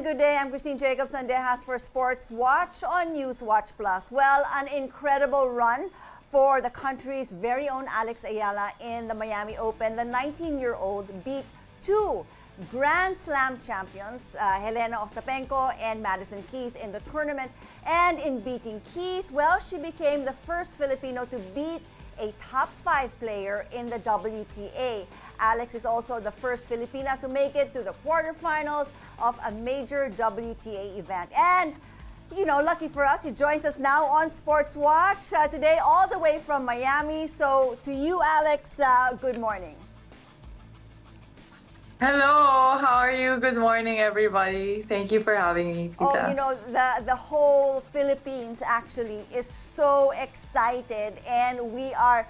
good day. I'm Christine Jacobs Sandejas for Sports Watch on NewsWatch Plus. Well, an incredible run for the country's very own Alex Eala in the Miami Open. The 19-year-old beat two Grand Slam champions, Helena Ostapenko and Madison Keys, in the tournament. And in beating Keys, well, she became the first Filipino to beat a top 5 player in the WTA. Alex is also the first Filipina to make it to the quarterfinals of a major WTA event. And, you know, lucky for us, she joins us now on Sports Watch today, all the way from Miami. So to you, Alex, good morning. Hello, how are you? Good morning, everybody. Thank you for having me, Tita. Oh, you know, the whole Philippines actually is so excited, and we are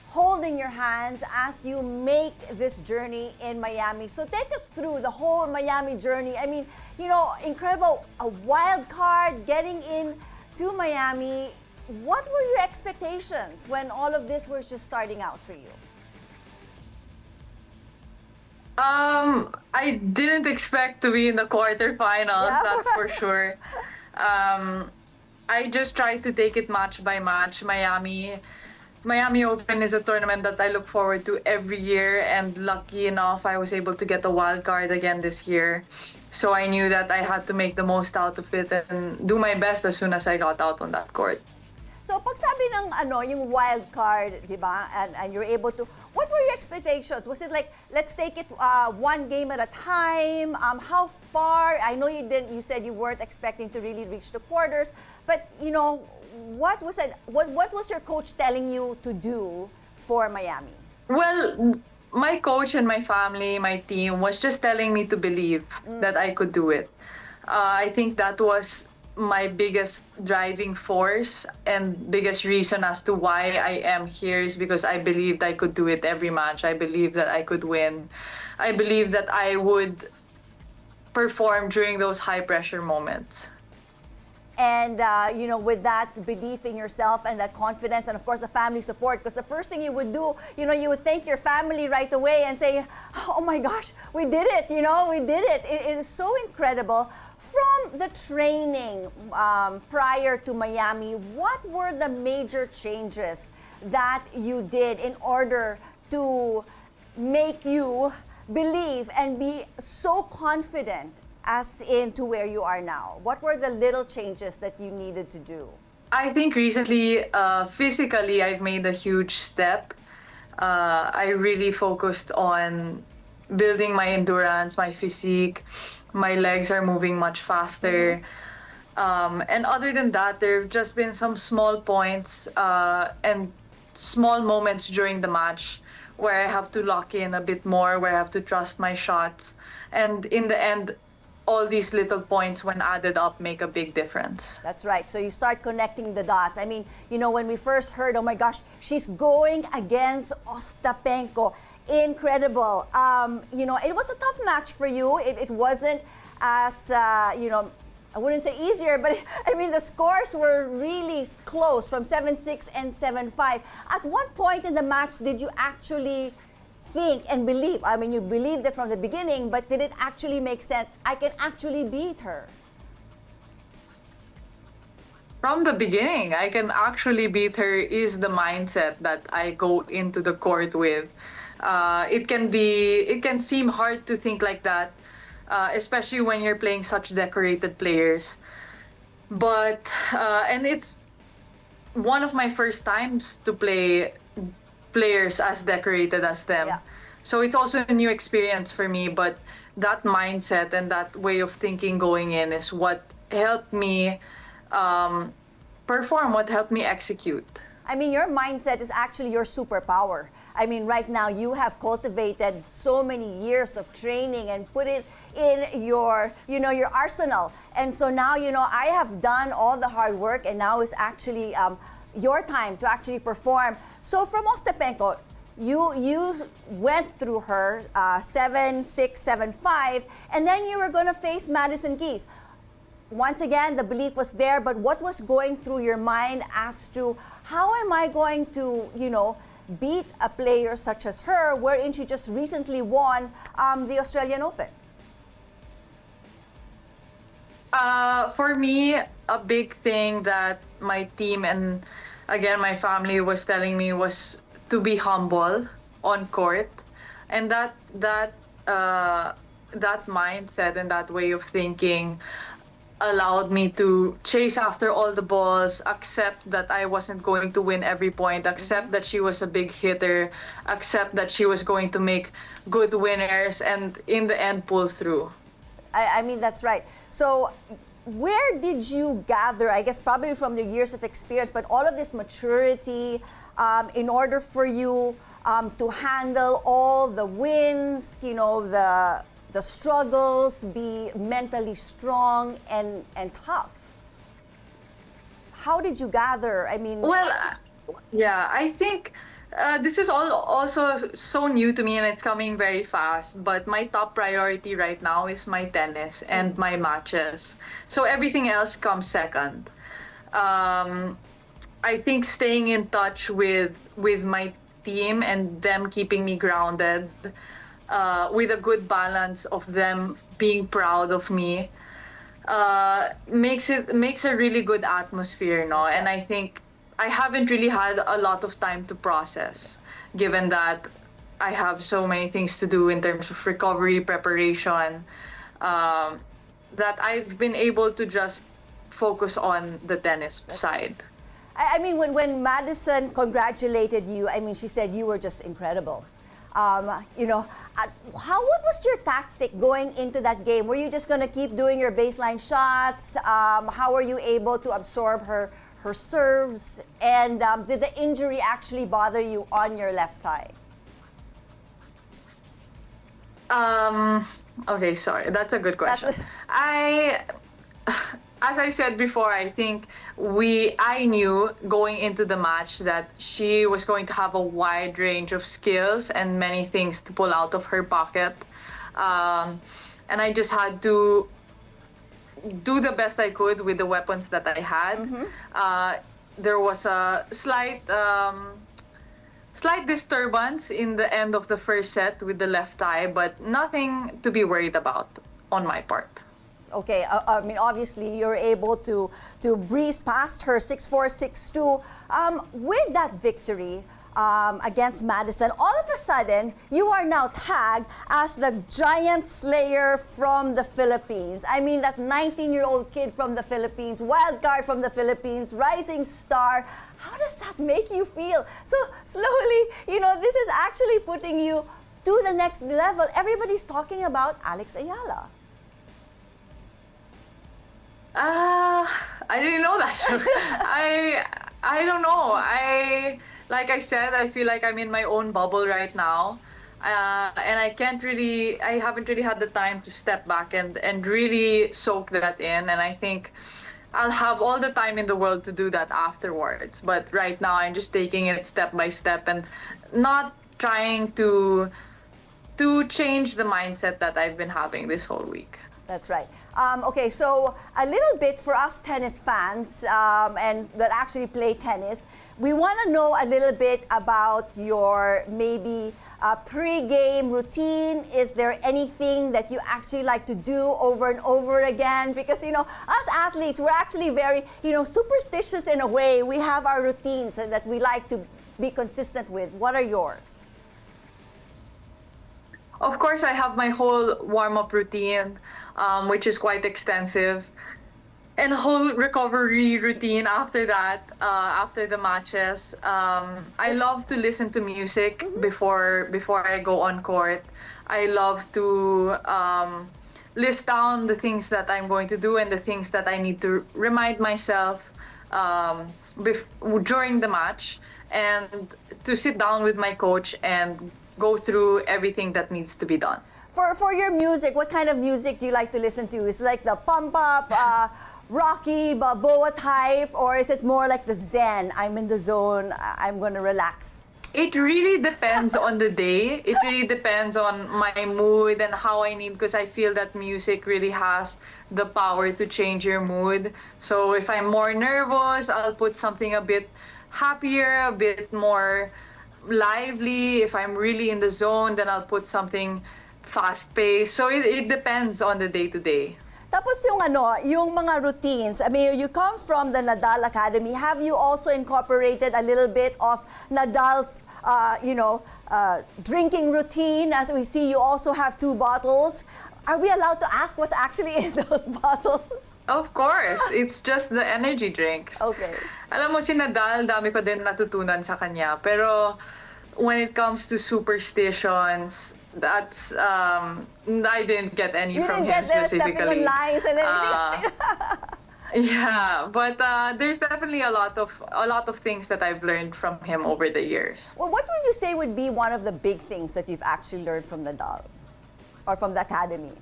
holding your hands as you make this journey in Miami. So take us through the whole Miami journey. I mean, you know, incredible, a wild card, getting in to Miami. What were your expectations when all of this was just starting out for you? I didn't expect to be in the quarterfinals, that's for sure. I just tried to take it match by match. Miami Open is a tournament that I look forward to every year, and lucky enough, I was able to get a wild card again this year. So I knew that I had to make the most out of it and do my best as soon as I got out on that court. So pag sabi ng yung wild card, di ba, and you're able to, what were your expectations? Was it like, let's take it one game at a time? How far? I know you said you weren't expecting to really reach the quarters, but you know, what was it? What was your coach telling you to do for Miami? Well, my coach and my family, my team was just telling me to believe that I could do it. I think that was my biggest driving force and biggest reason as to why I am here is because I believed I could do it every match. I believed that I could win. I believed that I would perform during those high pressure moments. And, you know, with that belief in yourself and that confidence, and of course the family support, because the first thing you would do, you know, you would thank your family right away and say, oh my gosh, we did it, you know, we did it. It is so incredible. From the training prior to Miami, what were the major changes that you did in order to make you believe and be so confident as into where you are now? What were the little changes that you needed to do? I think recently, physically, I've made a huge step. I really focused on building my endurance, my physique. My legs are moving much faster. And other than that, there have just been some small points and small moments during the match where I have to lock in a bit more, where I have to trust my shots. And in the end, all these little points, when added up, make a big difference. That's right. So you start connecting the dots. I mean, you know, when we first heard, oh my gosh, she's going against Ostapenko. Incredible. You know, it was a tough match for you. It wasn't as, you know, I wouldn't say easier, but I mean, the scores were really close, from 7-6 and 7-5. At what point in the match did you actually think and believe? I mean, you believed it from the beginning, but did it actually make sense? I can actually beat her. From the beginning, I can actually beat her is the mindset that I go into the court with. It can seem hard to think like that, especially when you're playing such decorated players. But, and it's one of my first times to play players as decorated as them. Yeah. So it's also a new experience for me, but that mindset and that way of thinking going in is what helped me perform, what helped me execute. I mean, your mindset is actually your superpower. I mean, right now you have cultivated so many years of training and put it in your, you know, your arsenal. And so now, you know, I have done all the hard work, and now is actually your time to actually perform. So from Ostapenko, you went through her 7-6, 7-5, and then you were going to face Madison Keys. Once again, the belief was there, but what was going through your mind as to how am I going to, you know, beat a player such as her, wherein she just recently won the Australian Open? For me, a big thing that my team and again my family was telling me was to be humble on court, and that mindset and that way of thinking allowed me to chase after all the balls, accept that I wasn't going to win every point, accept that she was a big hitter, accept that she was going to make good winners, and in the end pull through. I mean, that's right. So, where did you gather, I guess probably from the years of experience, but all of this maturity in order for you to handle all the wins, the struggles, be mentally strong and tough? How did you gather? I mean, Well, yeah, I think this is all also so new to me and it's coming very fast. But my top priority right now is my tennis and my matches. So everything else comes second. I think staying in touch with my team and them keeping me grounded, with a good balance of them being proud of me, makes a really good atmosphere, no? And I think I haven't really had a lot of time to process, given that I have so many things to do in terms of recovery, preparation, that I've been able to just focus on the tennis side. I mean, when Madison congratulated you, I mean, she said you were just incredible. What was your tactic going into that game? Were you just going to keep doing your baseline shots? How were you able to absorb her serves? And did the injury actually bother you on your left thigh? Okay, sorry. That's a good question. As I said before, I think I knew going into the match that she was going to have a wide range of skills and many things to pull out of her pocket. And I just had to do the best I could with the weapons that I had. There was a slight disturbance in the end of the first set with the left thigh, but nothing to be worried about on my part. Okay, I mean, obviously you're able to breeze past her 6-4, 6-2. With that victory against Madison, all of a sudden you are now tagged as the giant slayer from the Philippines. I mean, that 19-year-old kid from the Philippines, wild card from the Philippines, rising star. How does that make you feel? So slowly, this is actually putting you to the next level. Everybody's talking about Alex Eala. I didn't know that. I don't know. Like I said, I feel like I'm in my own bubble right now. And I haven't really had the time to step back and really soak that in. And I think I'll have all the time in the world to do that afterwards. But right now I'm just taking it step by step and not trying to change the mindset that I've been having this whole week. That's right. Okay, so a little bit for us tennis fans and that actually play tennis, we want to know a little bit about your maybe pre-game routine. Is there anything that you actually like to do over and over again? Because, us athletes, we're actually very, superstitious in a way. We have our routines that we like to be consistent with. What are yours? Of course, I have my whole warm-up routine, which is quite extensive, and a whole recovery routine after that, after the matches. I love to listen to music before I go on court. I love to list down the things that I'm going to do and the things that I need to remind myself during the match, and to sit down with my coach and go through everything that needs to be done. For your music, what kind of music do you like to listen to? Is it like the pump up, Rocky, Balboa type, or is it more like the Zen, I'm in the zone, I'm gonna relax? It really depends on the day. It really depends on my mood and how I need, because I feel that music really has the power to change your mood. So if I'm more nervous, I'll put something a bit happier, a bit more lively. If I'm really in the zone, then I'll put something fast-paced. So it depends on the day-to-day. Tapos yung mga routines. I mean, you come from the Nadal Academy. Have you also incorporated a little bit of Nadal's, drinking routine? As we see, you also have 2 bottles. Are we allowed to ask what's actually in those bottles? Of course, it's just the energy drinks. Okay. Alam mo, si Nadal, dami ko din natutunan sa kanya. Pero when it comes to superstitions, that's I didn't get any You from didn't him get there stepping on specifically. lines and everything. Yeah, but there's definitely a lot of things that I've learned from him over the years. Well, what would you say would be one of the big things that you've actually learned from Nadal or from the academy?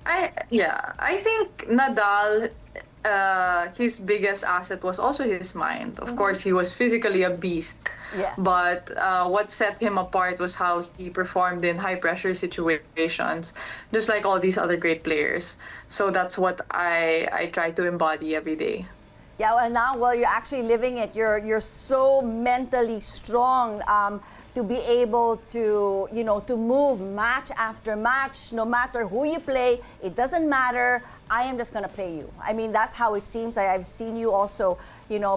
I think Nadal, his biggest asset was also his mind. Of course, he was physically a beast. Yes. But what set him apart was how he performed in high pressure situations, just like all these other great players. So that's what I try to embody every day. Yeah, well now, you're actually living it. You're so mentally strong to be able to, to move match after match, no matter who you play. It doesn't matter. I am just going to play you. I mean, that's how it seems. I've seen you also,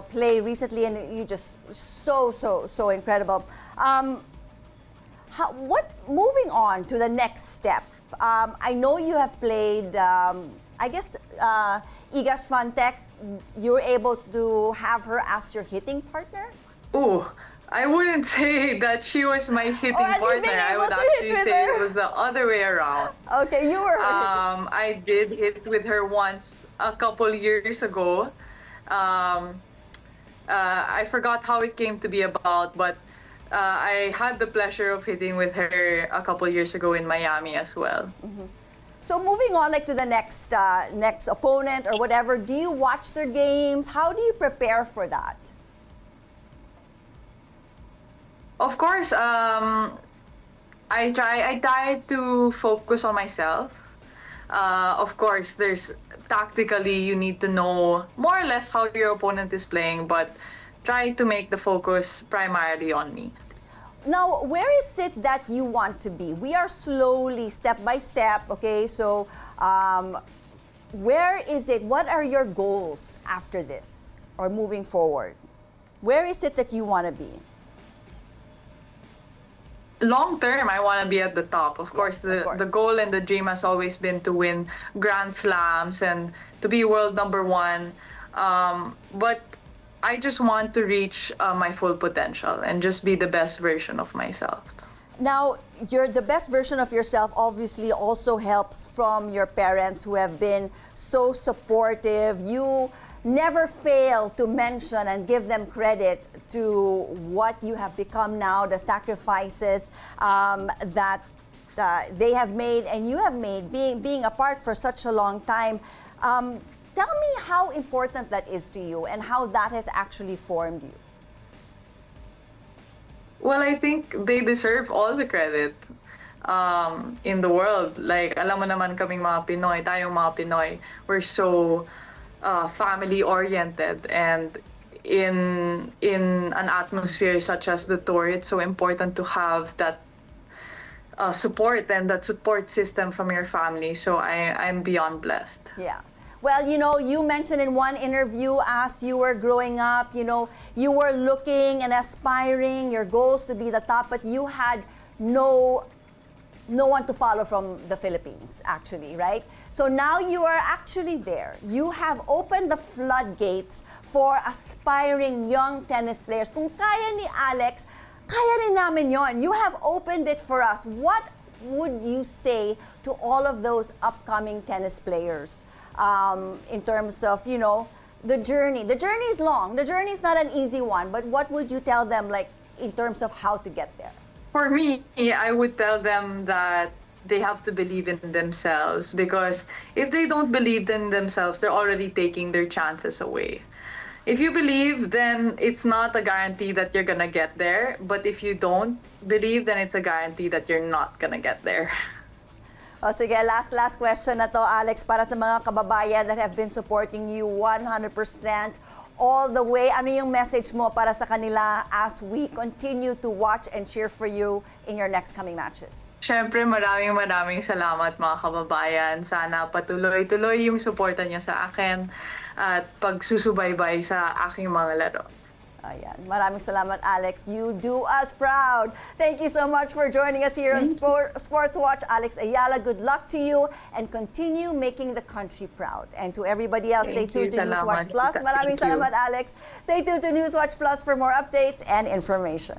play recently, and you just so incredible. Moving on to the next step. I know you have played, Iga Swiatek. You were able to have her as your hitting partner? Ooh, I wouldn't say that she was my hitting have you been partner. I able would to actually hit with say her? it was the other way around. Okay, you were her hitting. I did hit with her once a couple years ago. I forgot how it came to be about, but I had the pleasure of hitting with her a couple years ago in Miami as well. So moving on, to the next opponent or whatever, do you watch their games? How do you prepare for that? Of course, I try to focus on myself. Of course, tactically you need to know more or less how your opponent is playing, but try to make the focus primarily on me. Now, where is it that you want to be? We are slowly, step by step, okay? So, where is it? What are your goals after this or moving forward? Where is it that you want to be? Long term, I want to be at the top. Of course, the goal and the dream has always been to win Grand Slams and to be world number 1. But I just want to reach my full potential and just be the best version of myself. Now, you're the best version of yourself obviously also helps from your parents who have been so supportive. You never fail to mention and give them credit to what you have become now, the sacrifices that they have made and you have made, being apart for such a long time. Tell me how important that is to you and how that has actually formed you. Well, I think they deserve all the credit in the world. Like, alam mo naman kaming mga Pinoy, tayong mga Pinoy, we're so family-oriented, and in an atmosphere such as the tour, it's so important to have that support and that support system from your family. So I'm beyond blessed. Yeah. Well, you mentioned in one interview as you were growing up, you were looking and aspiring your goals to be the top, but you had no one to follow from the Philippines, actually, right? So now you are actually there. You have opened the floodgates for aspiring young tennis players. Kung kaya ni Alex, kaya rin namin yon. You have opened it for us. What would you say to all of those upcoming tennis players in terms of, the journey? The journey is long. The journey is not an easy one, but what would you tell them, in terms of how to get there? For me, I would tell them that they have to believe in themselves, because if they don't believe in themselves, they're already taking their chances away. If you believe, then it's not a guarantee that you're gonna get there. But if you don't believe, then it's a guarantee that you're not gonna get there. O sige, last question na to, Alex, para sa mga kababayan that have been supporting you 100% all the way. Ano yung message mo para sa kanila as we continue to watch and cheer for you in your next coming matches? Siyempre, maraming salamat mga kababayan. Sana patuloy-tuloy yung suporta niyo sa akin at pagsusubaybay sa aking mga laro. Ayan. Maraming salamat, Alex. You do us proud. Thank you so much for joining us here on Sports Watch. Alex Eala, good luck to you and continue making the country proud. And to everybody else, stay tuned to NewsWatch Plus. Maraming salamat, Alex. Stay tuned to NewsWatch Plus for more updates and information.